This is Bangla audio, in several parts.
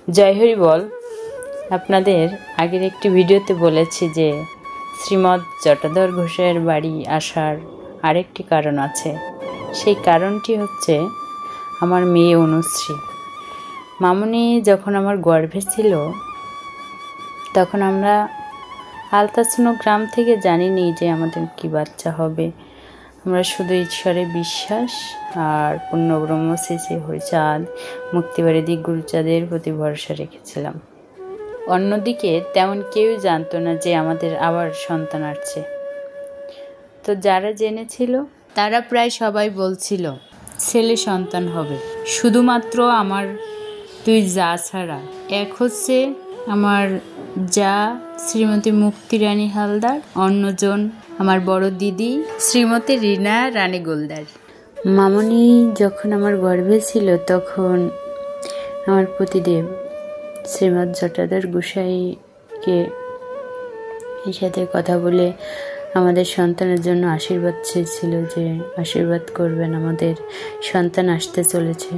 জয় হরি বল। আপনাদের আগের একটি ভিডিওতে বলেছি যে শ্রীমৎ জটাধর ঘোষের বাড়ি আসার আরেকটি কারণ আছে। সেই কারণটি হচ্ছে আমার মেয়ে অনুশ্রী। মামনি যখন আমার গর্ভে ছিল তখন আমরা আলতাসুনো গ্রাম থেকে জানিনি যে আমাদের কি বাচ্চা হবে। আমরা শুধু ঈশ্বরে বিশ্বাস আর পূর্ণব্রহ্ম শ্রী শ্রী হরিচাঁদ মুক্তিবাড়ি গুরুচাঁদের প্রতি ভরসা রেখেছিলাম। অন্যদিকে তেমন কেউ জানতো না যে আমাদের আবার সন্তান আসছে। তো যারা জেনেছিল তারা প্রায় সবাই বলছিল ছেলে সন্তান হবে। শুধুমাত্র আমার দুই যা ছাড়া, এক হচ্ছে আমার যা শ্রীমতী মুক্তি রানী হালদার, অন্যজন আমার বড় দিদি শ্রীমতী রীনা রানী গোলদার। মামনি যখন আমার গর্ভে ছিল তখন আমার পতিদেব শ্রীমৎ জটাধর গোসাইকে এই সাথে কথা বলে আমাদের সন্তানের জন্য আশীর্বাদ চেয়েছিল যে আশীর্বাদ করবেন, আমাদের সন্তান আসতে চলেছে।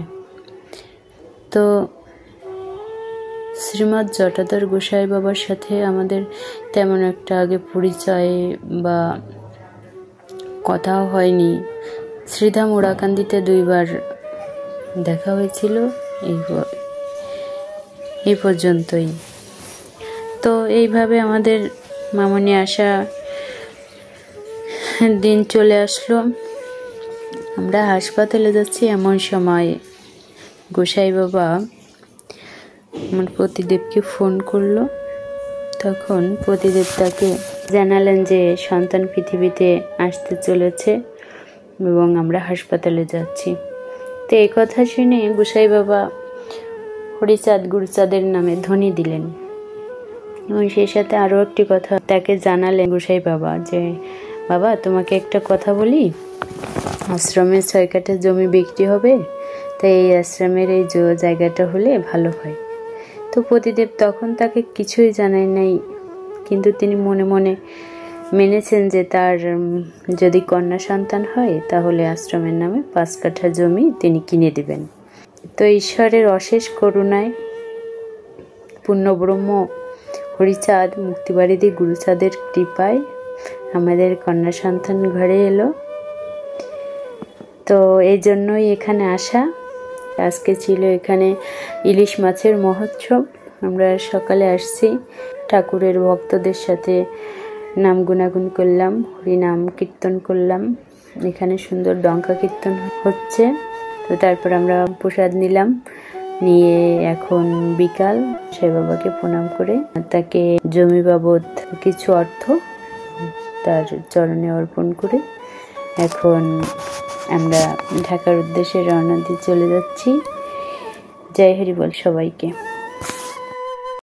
তো শ্রীমৎ জটাধর গোসাই বাবার সাথে আমাদের তেমন একটা আগে পরিচয় বা কথাও হয়নি। শ্রীধাম ওরাকান্দিতে 2 বার দেখা হয়েছিল, এই পর্যন্তই। তো এইভাবে আমাদের মামনি আসা দিন চলে আসলো। আমরা হাসপাতালে যাচ্ছি এমন সময় গোসাই বাবা আমার পতিদেবকে ফোন করলো। তখন পতিদেব তাকে জানালেন যে সন্তান পৃথিবীতে আসতে চলেছে এবং আমরা হাসপাতালে যাচ্ছি। তো এই কথা শুনে গোসাই বাবা হরিচাঁদ গুরুচাঁদের নামে ধ্বনি দিলেন এবং সেই সাথে আরও একটি কথা তাকে জানালেন গোসাই বাবা যে বাবা, তোমাকে একটা কথা বলি, আশ্রমের 6 কাঠা জমি বিক্রি হবে, তাই এই আশ্রমের এই জায়গাটা হলে ভালো হয়। তো পতিদেব তখন তাকে কিছুই জানায় নাই, কিন্তু তিনি মনে মনে মেনেছেন যে তার যদি কন্যা সন্তান হয় তাহলে আশ্রমের নামে 5 কাঠা জমি তিনি কিনে দিবেন। তো ঈশ্বরের অশেষ করুণায় পূর্ণব্রহ্ম হরিচাঁদ মুক্তিবাড়ি গুরুচাঁদের কৃপায় আমাদের কন্যা সন্তান ঘরে এলো। তো এই জন্যই এখানে আসা। আজকে ছিল এখানে ইলিশ মাছের মহোৎসব। আমরা সকালে আসছি, ঠাকুরের ভক্তদের সাথে নাম গুণাগুণ করলাম, হরিনাম কীর্তন করলাম। এখানে সুন্দর ডঙ্কা কীর্তন হচ্ছে। তো তারপর আমরা প্রসাদ নিলাম, নিয়ে এখন বিকাল সাই বাবাকে প্রণাম করে তাকে জমি বাবদ কিছু অর্থ তার চরণে অর্পণ করে এখন আমরা ঢাকার উদ্দেশ্যে রওনা দিয়ে চলে যাচ্ছি। জয় হরি বল সবাইকে।